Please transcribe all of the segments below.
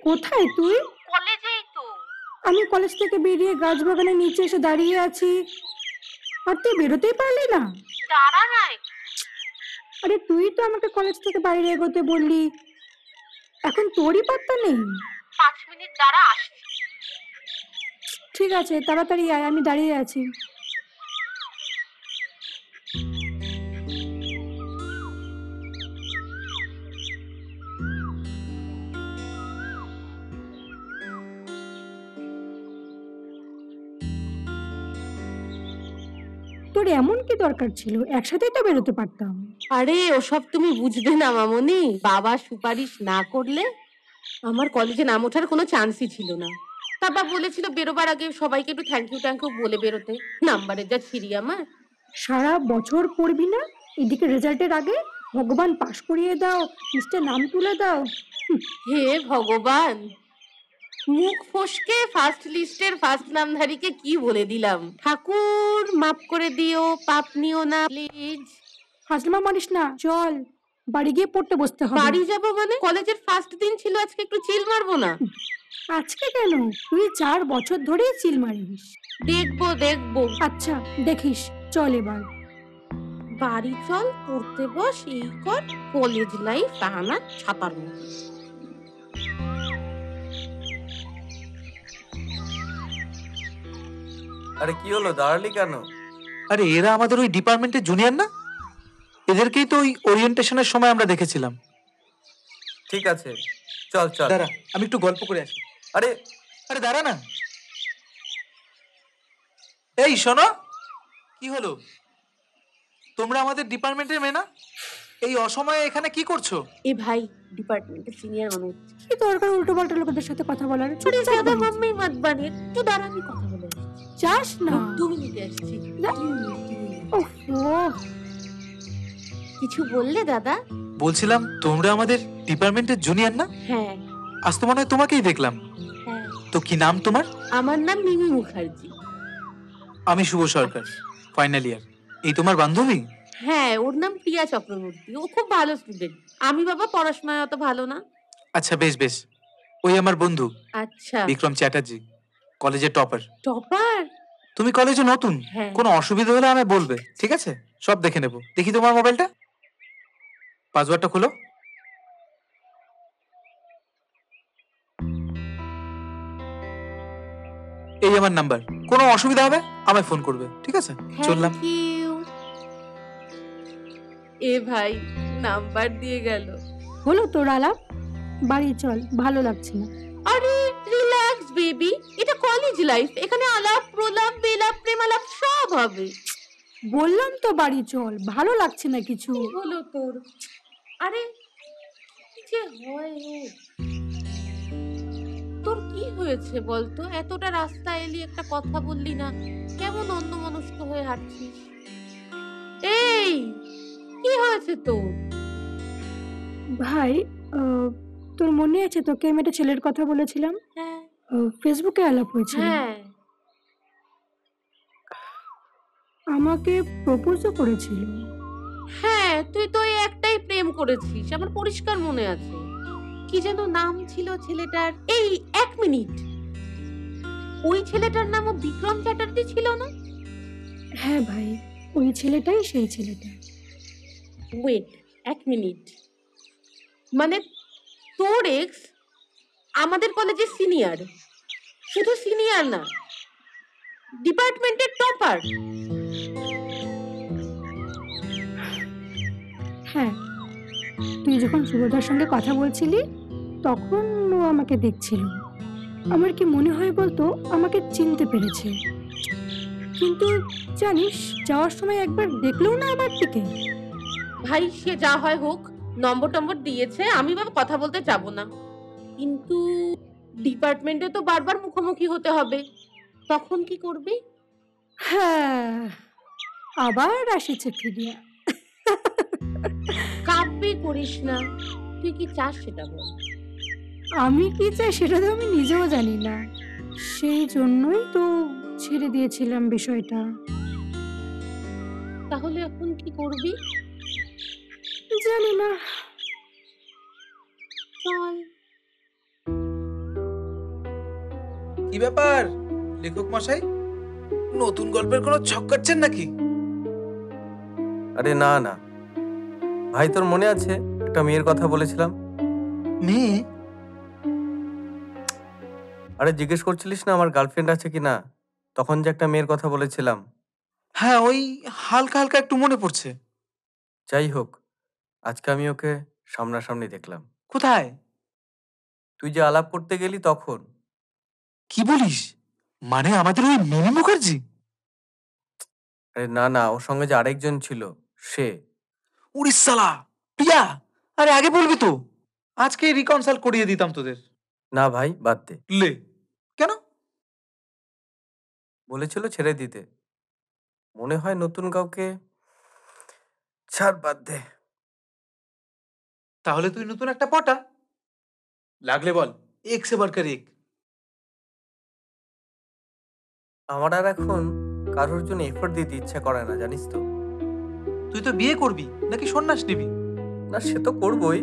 কোথায় তুই? কলেজেই তো। আমি কলেজ থেকে বেরিয়ে গাছ বাগানের নিচে এসে দাঁড়িয়ে আছি, আর তুই বেরোতেই পারলি না? দাঁড়া না। আরে তুই তো আমাকে কলেজ থেকে বাইরে এগোতে বললি, এখন তোরই পাত্তা নেই। 5 মিনিট দাঁড়া, আসছি। ঠিক আছে, তাড়াতাড়ি আয়, আমি দাঁড়িয়ে আছি। তোর এমন কি দরকার ছিল? একসাথেই তো বেরোতে পারতাম। আরে ওসব তুমি বুঝবে না মামনি। বাবা সুপারিশ না করলে আমার কলেজে নাম ওঠার কোনো চান্সই ছিল না। বাবা বলেছিল বেরোবার আগে সবাইকে একটু থ্যাংক ইউ বলে বেরোতে। নাম্বারের যা ছিড়ি আমার। সারা বছর পড়বি না, এদিকে রেজাল্টের আগে ভগবান পাশ করিয়ে দাও, লিস্টে নাম তুলে দাও। হে ভগবান, মুখ ফসকে ফার্স্ট লিস্টের ফার্স্ট নামধারীকে কি বলে দিলাম। ঠাকুর মাফ করে দিও, পাপ নিও না প্লিজ। হাজমা মারিস না, চল বাড়ি গিয়ে পড়তে বসতে হবে। বাড়ি যাবো মানে? কলেজের ফার্স্ট দিন ছিল, আজকে একটু চিল মারবো না? আজকে কেন? তুই 4 বছর ধরেই চিল মারিস। দেখবো। আচ্ছা দেখিস, চল এবার বাড়ি চল, পড়তে বস, এই কর। কলেজ লাইফ আনা ছাপার মতো। আরে কি হলো, দাঁড়ালি কেন? আরে এরা আমাদের ওই ডিপার্টমেন্টের জুনিয়র না? এদেরকেই তো ওই ওরিয়েন্টেশনের সময় আমরা দেখেছিলাম। ঠিক আছে, চল চল। দাঁড়া, আমি একটু গল্প করে আসি। আরে আরে দাঁড়া না। এই শোনো, কি হলো? তোমরা আমাদের ডিপার্টমেন্টের মেয়ে না? এই অসময়ে এখানে কি করছো? এ ভাই, ডিপার্টমেন্টের সিনিয়র মনে হচ্ছে। কি দরকার উল্টো পাল্টা লোকেদের সাথে কথা বলার? ছোট জ্যাদা মাম্মি মত বানিয়ে একটু দাঁড়া, আমি কথা বলে আসছি। যাস না। 2 মিনিটে আসছি। ওহ, কিছু বললে দাদা? বলছিলাম তোমরা আমাদের ডিপার্টমেন্টের জুনিয়র না? হ্যাঁ আজ তো মনে হয় তোমাকেই দেখলাম। হ্যাঁ। তো কি নাম তোমার? আমার নাম মিমি মুখার্জি। আমি শুভ সরকার, ফাইনাল ইয়ার। এই তোমার বান্ধবী? হ্যাঁ, ওর নাম প্রিয়া চক্রবর্তী। ও খুব ভালো স্টুডেন্ট। আমি বাবা পড়াশোনায় অত ভালো না। আচ্ছা বেশ বেশ, ওই আমার বন্ধু আচ্ছা। বিক্রম চ্যাটার্জি, কলেজের টপার। টপার? তুমি কলেজে নতুন, হ্যাঁ। কোনো অসুবিধা হলে আমায় বলবে, ঠিক আছে? সব দেখে নেব। দেখি তোমার মোবাইলটা, পাসওয়ার্ডটা খোলো। এই আমার নাম্বার, কোনো অসুবিধা হবে আমায় ফোন করবে, ঠিক আছে? চললাম। Thank you. এ ভাই, নাম্বার দিয়ে গেল। হলো তোর আলাপ? বাড়ি চল, ভালো লাগছে না। আরে রিল্যাক্স বেবি, এটা কলেজ লাইফ। এখানে আলাপ প্রলাপ বেলাপ প্রেমালাপ সব হবে। বললাম তো বাড়ি চল, ভালো লাগছে না কিছু। হলো তোর? আরে কি যে হয় ওর। তোর কি হয়েছে বলতো? এতটা রাস্তা এলি, একটা কথা বললি না। কেমন অন্যমনস্ক হয়ে হাঁটছিস? এই কি হয়েছে তোর? ভাই, তোর মনে আছে তোকে আমি একটা ছেলের কথা বলেছিলাম? হ্যাঁ ফেসবুকে আলাপ হয়েছিল। হ্যাঁ। আমাকে প্রপোজও করেছিল। হ্যাঁ, তুই তো এই একটাই প্রেম করেছিস, আমার পরিষ্কার মনে আছে। কি যেন নাম ছিল ছেলেটার? এই 1 মিনিট, ওই ছেলেটার নামও বিক্রম চ্যাটার্জি ছিল না? হ্যাঁ ভাই, ওই ছেলেটাই সেই ছেলেটা। ওয়েট 1 মিনিট, মানে তোর এক্স আমাদের কলেজের সিনিয়র? শুধু সিনিয়র না, ডিপার্টমেন্টের টপার? হ্যাঁ, তুই যখন সুভদ্রার সঙ্গে কথা বলছিলি তখন ও আমাকে দেখছিল। আমার কি মনে হয় বলতো, আমাকে চিনতে পেরেছে। কিন্তু জানিস, যাওয়ার সময় একবার দেখলেও না আমার দিকে। ভাই সে যা হয় হোক, নম্বর দিয়েছে, আমি বাবা কথা বলতে যাব না। কিন্তু ডিপার্টমেন্টে তো বারবার মুখোমুখি হতে হবে, তখন কি করবি? হ্যাঁ, আবার আসিছে ফিরিয়া। কাব্যি করিস না, তুই কি চাস সেটা বল। আমি কি চাই সেটা তো আমি নিজেও জানি না, সেই জন্যই তো ছেড়ে দিয়েছিলাম বিষয়টা। তাহলে এখন কি করবি? জানি না। চল ব্যাপার লেখক মশাই, নতুন গল্পের কোনো ছক কাটছেন নাকি? আরে না না ভাই, তোর মনে আছে একটা মেয়ের কথা বলেছিলাম? মেয়ে? আরে জিজ্ঞেস করছিলিস না আমার গার্লফ্রেন্ড আছে কিনা? তখন যে একটা মেয়ের কথা বলেছিলাম। হ্যাঁ, ওই হালকা হালকা একটু মনে পড়ছে। যাই হোক, আজকে আমি ওকে সামনাসামনি দেখলাম। কোথায়? তুই যে আলাপ করতে গেলি তখন। কি বলিস? মানে আমাদের ওই মিমি মুখার্জি? আরে না না, ওর সঙ্গে যে আরেকজন ছিল সে। উড়িষ্যালা প্রিয়া! আরে আগে বলবি তো, আজকে রিকনসাল্ট করিয়ে দিতাম তোদের। না ভাই, বাদ দে। লে, কেন? বলেছিল ছেড়ে দিতে। মনে হয় নতুন কাউকে। ছাড়, বাদ দে। তাহলে তুই নতুন একটা পটা লাগলে বল, এক সে বাড়কর এক। আমার আর এখন কারোর জন্য এফোর্ট দিতে ইচ্ছা করে না, জানিস তো। তুই তো বিয়ে করবি নাকি সন্ন্যাস নিবি? না, সে তো করবই।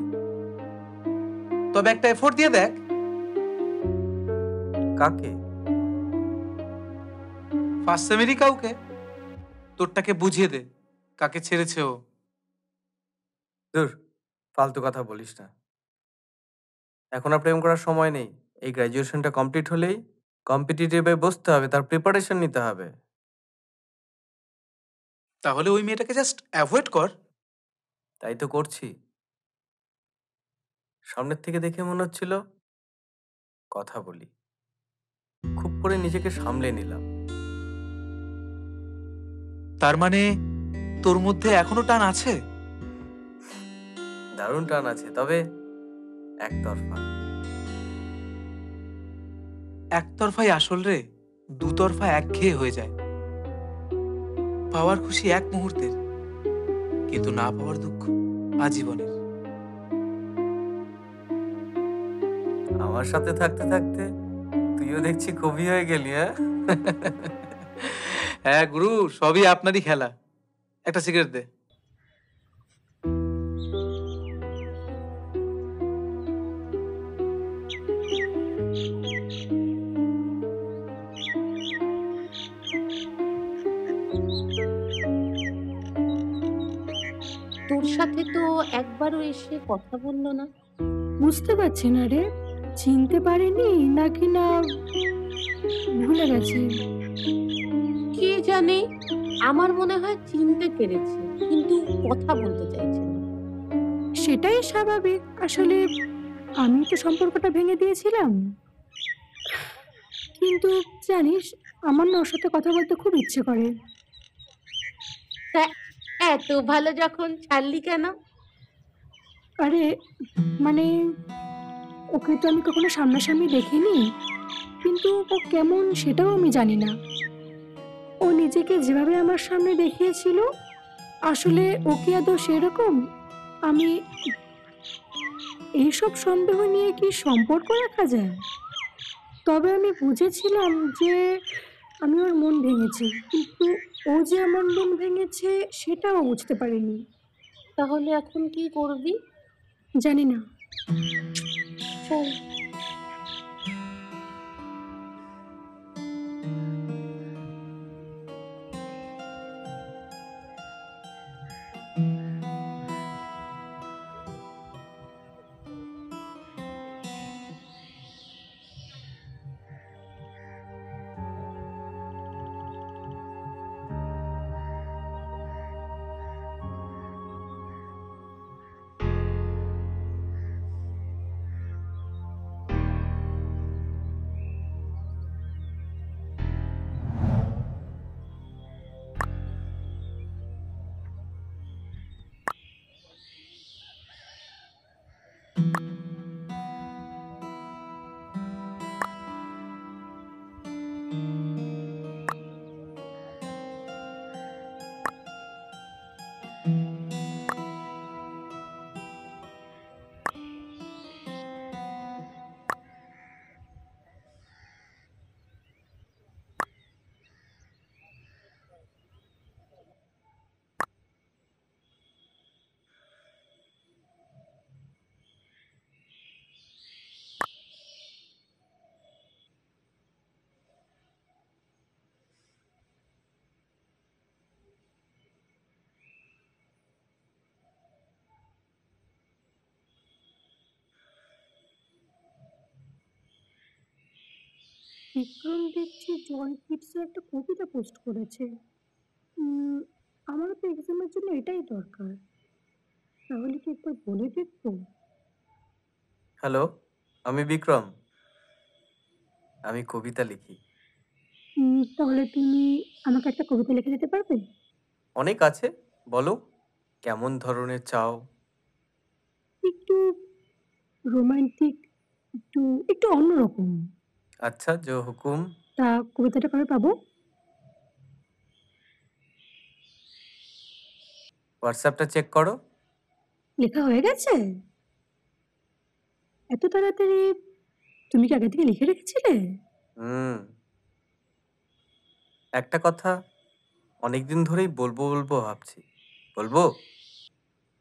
তবে একটা এফোর্ট দিয়ে দেখ। কাকে? ফার্স্ট সেমেরই কাউকে। তোরটাকে বুঝিয়ে দে কাকে ছেড়েছে ও। দূর, ফালতু কথা বলিস না। এখন আর প্রেম করার সময় নেই। এই গ্র্যাজুয়েশনটা কমপ্লিট হলেই কম্পিটিটিভে বসতে হবে, তার প্রিপারেশন নিতে হবে। তাহলে ওই মেয়েটাকে জাস্ট অ্যাভয়েড কর। তাই তো করছি। সামনের থেকে দেখে মনে হচ্ছিল কথা বলি, খুব করে নিজেকে সামলে নিলাম। তার মানে তোর মধ্যে এখনো টান আছে? দারুণ টান আছে, তবে একতরফা। একতরফাই আসল রে, দুতরফা একঘেয়ে হয়ে যায়। পাওয়ার খুশি এক মুহূর্তের, কিন্তু না পাওয়ার দুঃখ আজীবনের। আমার সাথে থাকতে থাকতে তুইও দেখছি কবি হয়ে গেলি, হ্যাঁ? হ্যাঁ গুরু, সবই আপনারই খেলা। একটা সিগারেট দে। তোর সাথে তো একবারও এসে কথা বললো না। বুঝতে পারছি না রে, চিনতে পারিনি নাকি না ভুলে গেছি। কে জানে, আমার মনে হয় চিনতে পেরেছে কিন্তু কথা বলতে চাইছে না। সেটাই স্বাভাবিক। আসলে আমি তো সম্পর্কটা ভেঙে দিয়েছিলাম, কিন্তু জানিস, আমার না ওর সাথে কথা বলতে খুব ইচ্ছে করে। তা এত ভালো যখন ছাড়লি কেন? আরে মানে, ওকে তো আমি কখনো সামনাসামনি দেখিনি, কিন্তু ও কেমন সেটাও আমি জানি না। ও নিজেকে যেভাবে আমার সামনে দেখিয়েছিল, আসলে ও কি আদৌ সেরকম? আমি এইসব সন্দেহ নিয়ে কি সম্পর্ক রাখা যায়? তবে আমি বুঝেছিলাম যে আমি ওর মন ভেঙেছি, কিন্তু ও যে আমার মন ভেঙেছে সেটাও বুঝতে পারিনি। তাহলে এখন কি করবি? জানি না। চল। বিক্রম দেখছি জয় কিডসে একটা কবিতা পোস্ট করেছে। উম, আমারও তো এক্সামের জন্য এটাই দরকার। তাহলে কি একবার বলে দেখবো? হ্যালো, আমি বিক্রম। আমি কবিতা লিখি। তাহলে তুমি আমাকে একটা কবিতা লিখে দিতে পারবে? অনেক আছে, বলো কেমন ধরনের চাও? একটু রোমান্টিক, একটু একটু অন্যরকম। আচ্ছা, জো হুকুম। তা কবিতাটা কবে পাবো? হোয়াটসঅ্যাপটা চেক করো। লেখা হয়ে গেছে? এত তাড়াতাড়ি? তুমি কি আগে থেকে লিখে রেখেছিলে? হুম, একটা কথা অনেকদিন ধরেই বলবো বলবো ভাবছি। বলবো?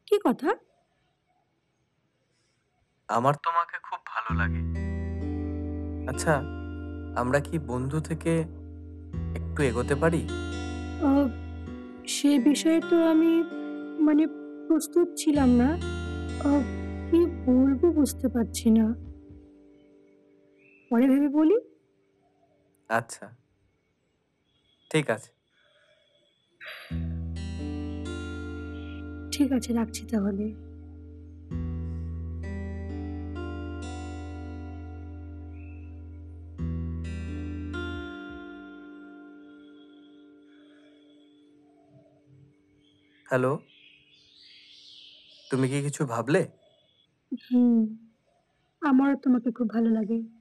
কি কথা? আমার তোমাকে খুব ভালো লাগে। আচ্ছা, আমরা কি বন্ধু থেকে একটু এগোতে পারি? আহ, সে বিষয়ে তো আমি মানে প্রস্তুত ছিলাম না। আহ, কি বলবো বুঝতে পারছি না। পরে ভেবে বলি। আচ্ছা, ঠিক আছে। ঠিক আছে, রাখছি তাহলে। হ্যালো, তুমি কি কিছু ভাবলে? হুম, আমারও তোমাকে খুব ভালো লাগে।